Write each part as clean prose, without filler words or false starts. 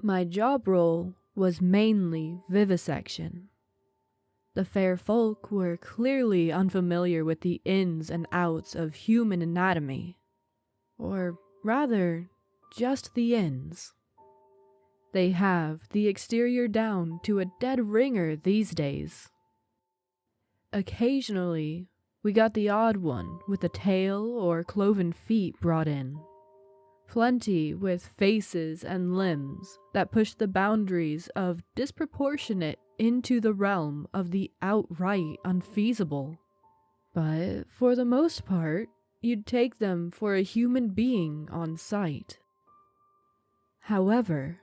My job role was mainly vivisection. The fair folk were clearly unfamiliar with the ins and outs of human anatomy, or rather, just the ins. They have the exterior down to a dead ringer these days. Occasionally, we got the odd one with a tail or cloven feet brought in. Plenty with faces and limbs that push the boundaries of disproportionate into the realm of the outright unfeasible. But for the most part, you'd take them for a human being on sight. However,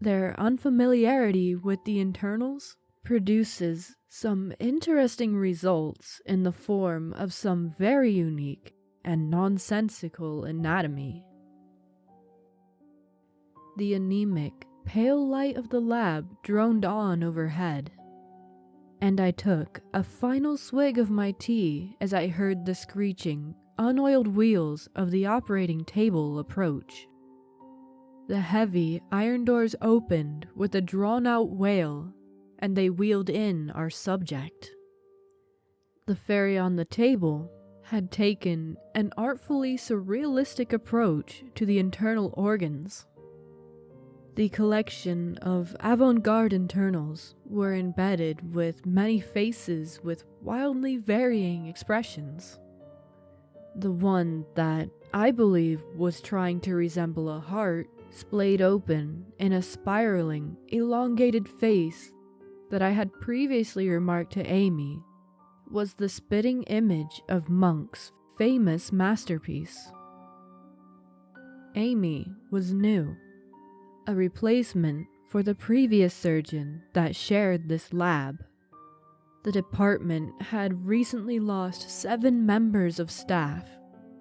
their unfamiliarity with the internals produces some interesting results in the form of some very unique and nonsensical anatomy. The anemic, pale light of the lab droned on overhead, and I took a final swig of my tea as I heard the screeching, unoiled wheels of the operating table approach. The heavy iron doors opened with a drawn-out wail, and they wheeled in our subject. The fairy on the table had taken an artfully surrealistic approach to the internal organs. The collection of avant-garde internals were embedded with many faces with wildly varying expressions. The one that I believe was trying to resemble a heart splayed open in a spiraling, elongated face that I had previously remarked to Amy was the spitting image of Munch's famous masterpiece. Amy was new, a replacement for the previous surgeon that shared this lab. The department had recently lost 7 members of staff,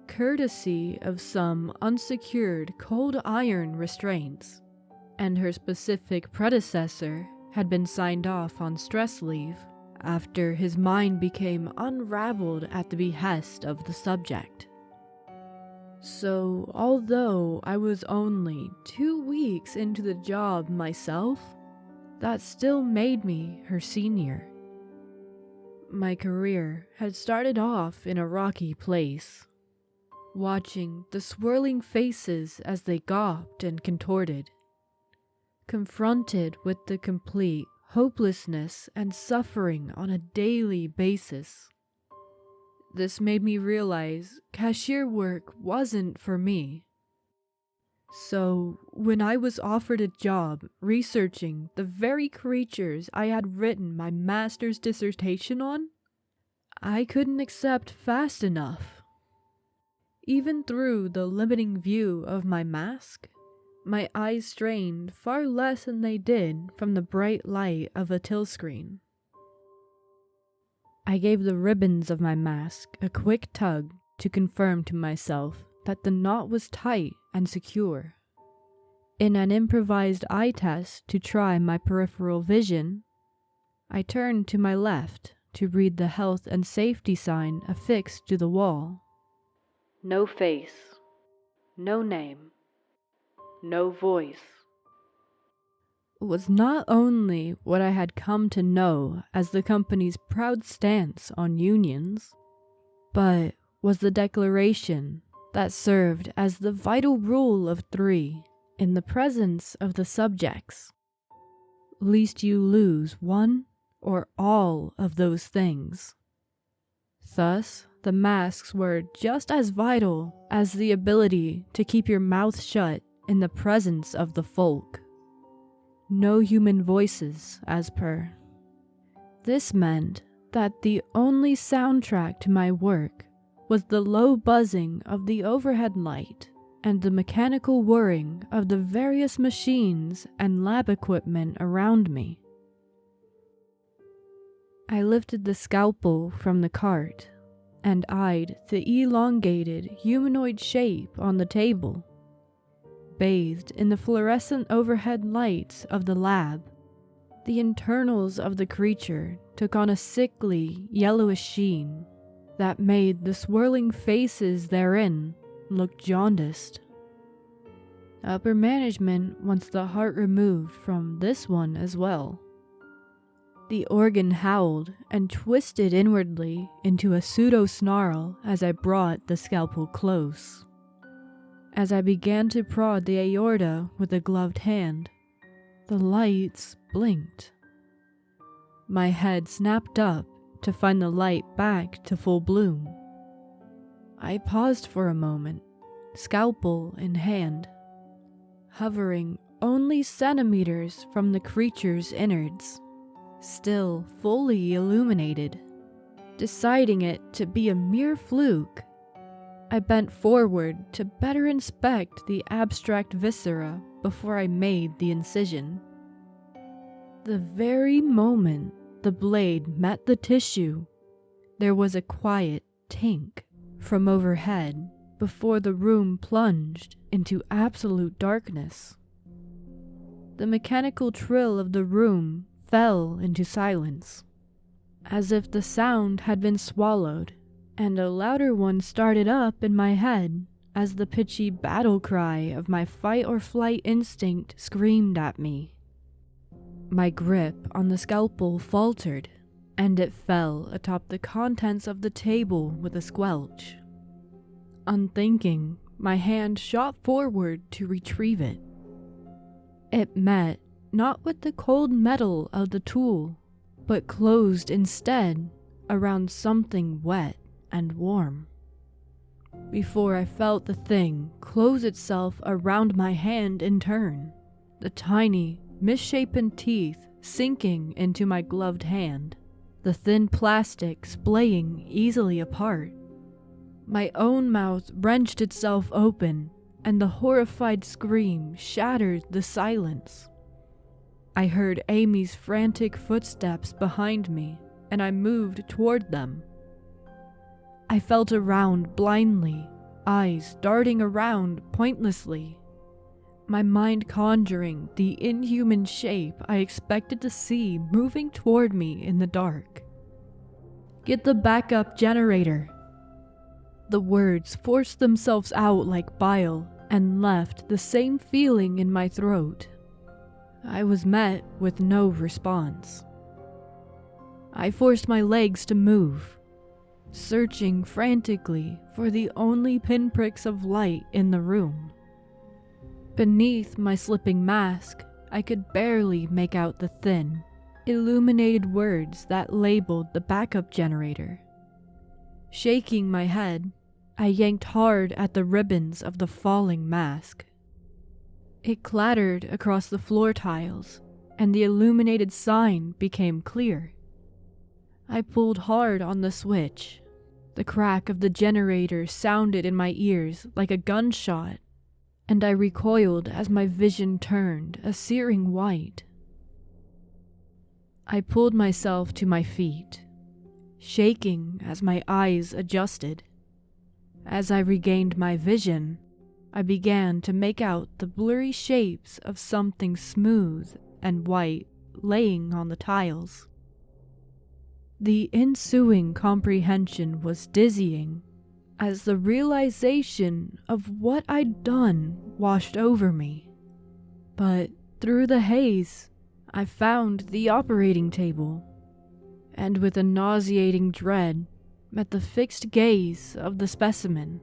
courtesy of some unsecured cold iron restraints, and her specific predecessor had been signed off on stress leave after his mind became unraveled at the behest of the subject. So, although I was only 2 weeks into the job myself, that still made me her senior. My career had started off in a rocky place, watching the swirling faces as they gawped and contorted, confronted with the complete hopelessness and suffering on a daily basis. This made me realize cashier work wasn't for me. So, when I was offered a job researching the very creatures I had written my master's dissertation on, I couldn't accept fast enough. Even through the limiting view of my mask, my eyes strained far less than they did from the bright light of a till screen. I gave the ribbons of my mask a quick tug to confirm to myself that the knot was tight and secure. In an improvised eye test to try my peripheral vision, I turned to my left to read the health and safety sign affixed to the wall. No face, no name, no voice. Was not only what I had come to know as the company's proud stance on unions, but was the declaration that served as the vital rule of 3 in the presence of the subjects, lest you lose one or all of those things. Thus, the masks were just as vital as the ability to keep your mouth shut in the presence of the folk. No human voices, as per. This meant that the only soundtrack to my work was the low buzzing of the overhead light and the mechanical whirring of the various machines and lab equipment around me. I lifted the scalpel from the cart and eyed the elongated humanoid shape on the table. Bathed in the fluorescent overhead lights of the lab, the internals of the creature took on a sickly, yellowish sheen that made the swirling faces therein look jaundiced. Upper management wants the heart removed from this one as well. The organ howled and twisted inwardly into a pseudo-snarl as I brought the scalpel close. As I began to prod the aorta with a gloved hand, the lights blinked. My head snapped up to find the light back to full bloom. I paused for a moment, scalpel in hand, hovering only centimeters from the creature's innards, still fully illuminated. Deciding it to be a mere fluke, I bent forward to better inspect the abstract viscera before I made the incision. The very moment the blade met the tissue, there was a quiet tink from overhead before the room plunged into absolute darkness. The mechanical trill of the room fell into silence, as if the sound had been swallowed, and a louder one started up in my head as the pitchy battle cry of my fight-or-flight instinct screamed at me. My grip on the scalpel faltered, and it fell atop the contents of the table with a squelch. Unthinking, my hand shot forward to retrieve it. It met not with the cold metal of the tool, but closed instead around something wet and warm. Before I felt the thing close itself around my hand in turn, the tiny, misshapen teeth sinking into my gloved hand, the thin plastic splaying easily apart. My own mouth wrenched itself open, and the horrified scream shattered the silence. I heard Amy's frantic footsteps behind me, and I moved toward them. I felt around blindly, eyes darting around pointlessly, my mind conjuring the inhuman shape I expected to see moving toward me in the dark. "Get the backup generator." The words forced themselves out like bile and left the same feeling in my throat. I was met with no response. I forced my legs to move, searching frantically for the only pinpricks of light in the room. Beneath my slipping mask, I could barely make out the thin, illuminated words that labeled the backup generator. Shaking my head, I yanked hard at the ribbons of the falling mask. It clattered across the floor tiles, and the illuminated sign became clear. I pulled hard on the switch. The crack of the generator sounded in my ears like a gunshot, and I recoiled as my vision turned a searing white. I pulled myself to my feet, shaking as my eyes adjusted. As I regained my vision, I began to make out the blurry shapes of something smooth and white laying on the tiles. The ensuing comprehension was dizzying, as the realization of what I'd done washed over me. But through the haze, I found the operating table, and with a nauseating dread, met the fixed gaze of the specimen.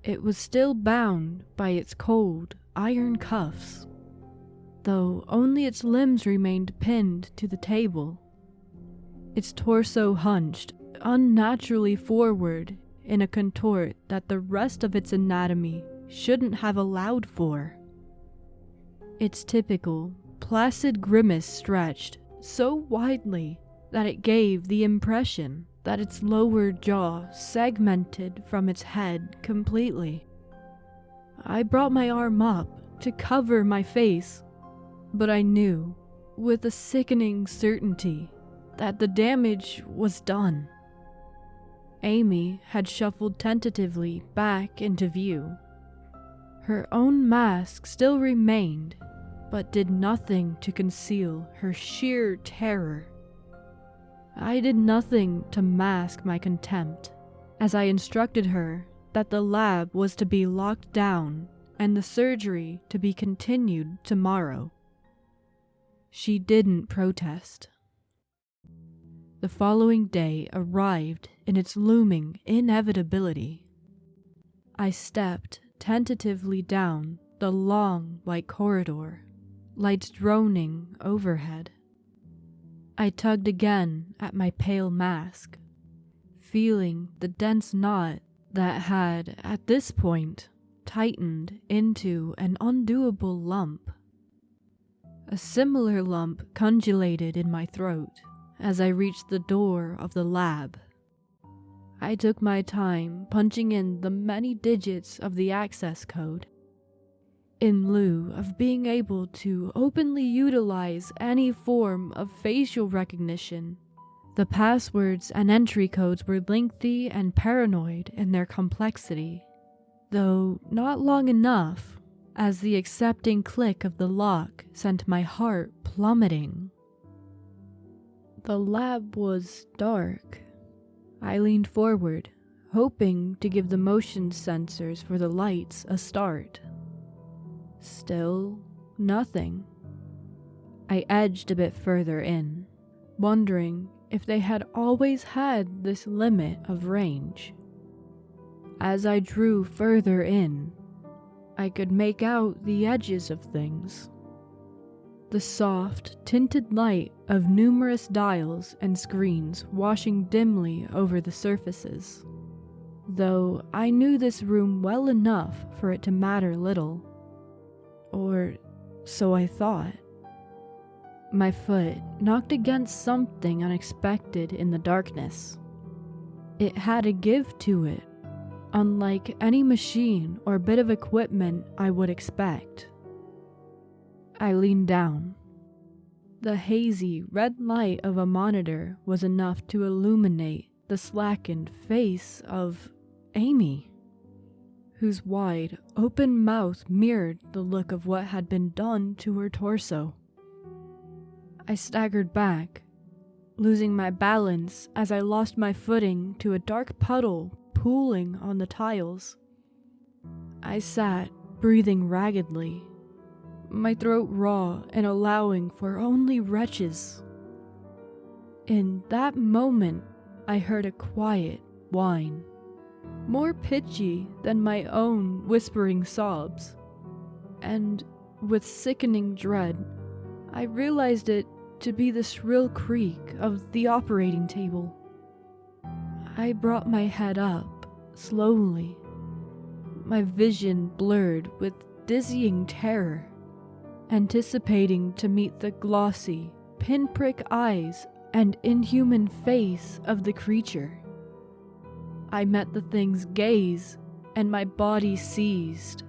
It was still bound by its cold, iron cuffs, though only its limbs remained pinned to the table. Its torso hunched unnaturally forward in a contort that the rest of its anatomy shouldn't have allowed for. Its typical, placid grimace stretched so widely that it gave the impression that its lower jaw segmented from its head completely. I brought my arm up to cover my face, but I knew, with a sickening certainty, that the damage was done. Amy had shuffled tentatively back into view. Her own mask still remained, but did nothing to conceal her sheer terror. I did nothing to mask my contempt, as I instructed her that the lab was to be locked down and the surgery to be continued tomorrow. She didn't protest. The following day arrived in its looming inevitability. I stepped tentatively down the long white corridor, lights droning overhead. I tugged again at my pale mask, feeling the dense knot that had, at this point, tightened into an undoable lump. A similar lump congealated in my throat as I reached the door of the lab. I took my time punching in the many digits of the access code. In lieu of being able to openly utilize any form of facial recognition, the passwords and entry codes were lengthy and paranoid in their complexity, though not long enough, as the accepting click of the lock sent my heart plummeting. The lab was dark. I leaned forward, hoping to give the motion sensors for the lights a start. Still, nothing. I edged a bit further in, wondering if they had always had this limit of range. As I drew further in, I could make out the edges of things. The soft, tinted light of numerous dials and screens washing dimly over the surfaces, though I knew this room well enough for it to matter little. Or so I thought. My foot knocked against something unexpected in the darkness. It had a give to it, unlike any machine or bit of equipment I would expect. I leaned down. The hazy red light of a monitor was enough to illuminate the slackened face of Amy, whose wide, open mouth mirrored the look of what had been done to her torso. I staggered back, losing my balance as I lost my footing to a dark puddle pooling on the tiles. I sat, breathing raggedly, my throat raw and allowing for only retches. In that moment, I heard a quiet whine, more pitchy than my own whispering sobs, and with sickening dread, I realized it to be the shrill creak of the operating table. I brought my head up, slowly, my vision blurred with dizzying terror, anticipating to meet the glossy, pinprick eyes and inhuman face of the creature. I met the thing's gaze, and my body seized,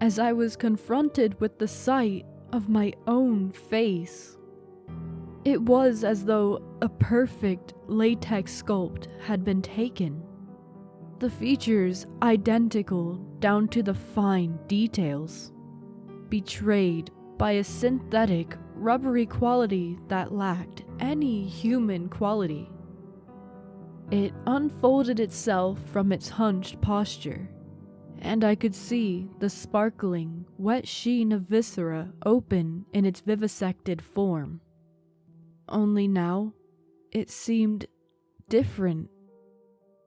as I was confronted with the sight of my own face. It was as though a perfect latex sculpt had been taken, the features identical down to the fine details, betrayed by a synthetic, rubbery quality that lacked any human quality. It unfolded itself from its hunched posture, and I could see the sparkling, wet sheen of viscera open in its vivisected form. Only now, it seemed different,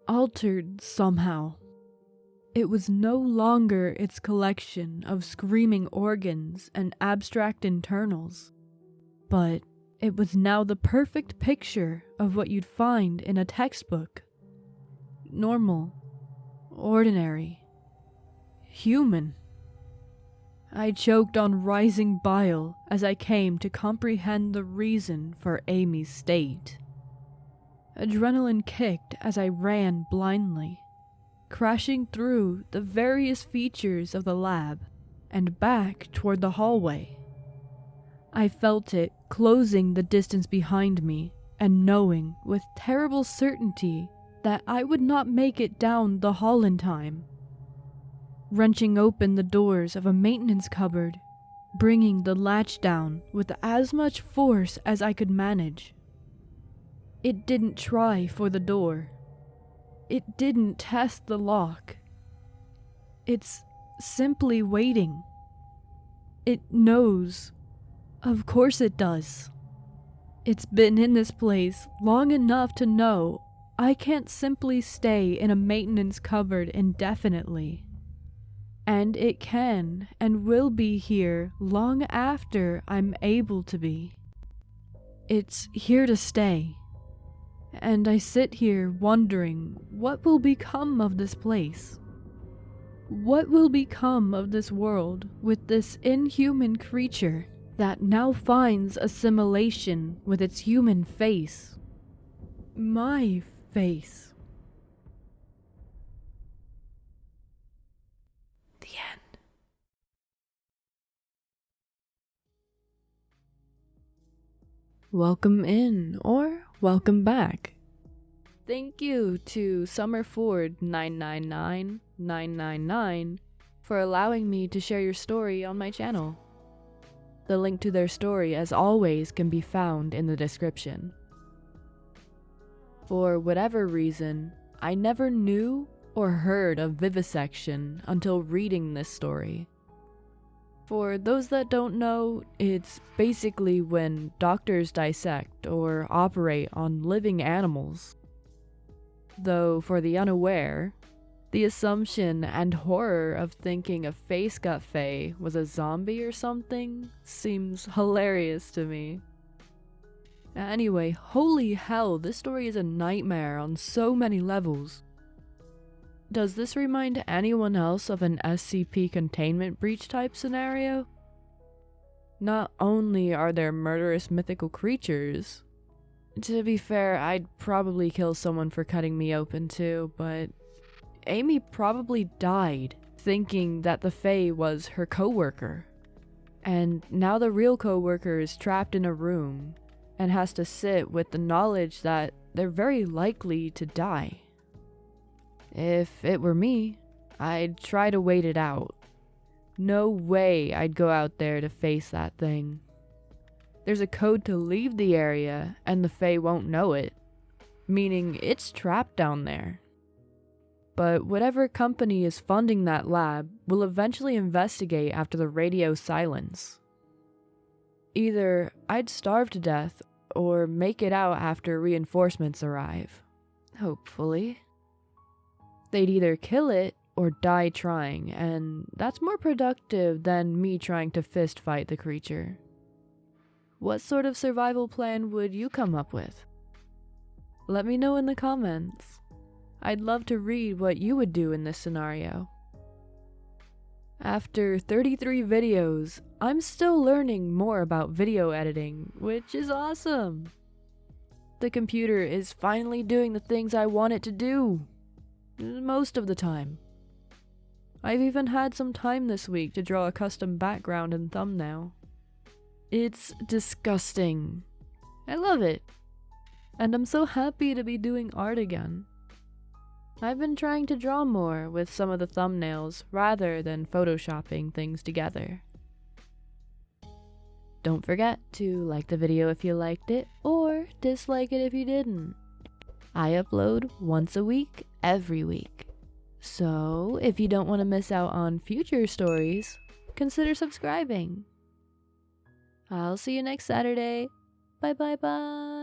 altered somehow. It was no longer its collection of screaming organs and abstract internals, but it was now the perfect picture of what you'd find in a textbook. Normal, ordinary, human. I choked on rising bile as I came to comprehend the reason for Amy's state. Adrenaline kicked as I ran blindly, crashing through the various features of the lab and back toward the hallway. I felt it closing the distance behind me and knowing with terrible certainty that I would not make it down the hall in time. Wrenching open the doors of a maintenance cupboard, bringing the latch down with as much force as I could manage. It didn't try for the door. It didn't test the lock. Its simply waiting. It knows. Of course it does. It's been in this place long enough to know I can't simply stay in a maintenance cupboard indefinitely. And it can and will be here long after I'm able to be. It's here to stay. And I sit here wondering what will become of this place. What will become of this world with this inhuman creature that now finds assimilation with its human face? My face. The end. Welcome in, or welcome back. Thank you to SummerFord999999 for allowing me to share your story on my channel. The link to their story, as always, can be found in the description. For whatever reason, I never knew or heard of vivisection until reading this story. For those that don't know, it's basically when doctors dissect or operate on living animals. Though for the unaware, the assumption and horror of thinking a face gut fae was a zombie or something seems hilarious to me. Anyway, holy hell, this story is a nightmare on so many levels. Does this remind anyone else of an SCP containment breach type scenario? Not only are there murderous mythical creatures, to be fair, I'd probably kill someone for cutting me open too, but Amy probably died thinking that the Fae was her coworker. And now the real coworker is trapped in a room and has to sit with the knowledge that they're very likely to die. If it were me, I'd try to wait it out. No way I'd go out there to face that thing. There's a code to leave the area, and the Fae won't know it, meaning it's trapped down there. But whatever company is funding that lab will eventually investigate after the radio silence. Either I'd starve to death, or make it out after reinforcements arrive. Hopefully. They'd either kill it or die trying, and that's more productive than me trying to fist fight the creature. What sort of survival plan would you come up with? Let me know in the comments. I'd love to read what you would do in this scenario. After 33 videos, I'm still learning more about video editing, which is awesome. The computer is finally doing the things I want it to do. Most of the time. I've even had some time this week to draw a custom background and thumbnail. It's disgusting. I love it. And I'm so happy to be doing art again. I've been trying to draw more with some of the thumbnails rather than photoshopping things together. Don't forget to like the video if you liked it, or dislike it if you didn't. I upload once a week, every week. So, if you don't want to miss out on future stories, consider subscribing. I'll see you next Saturday. Bye bye bye.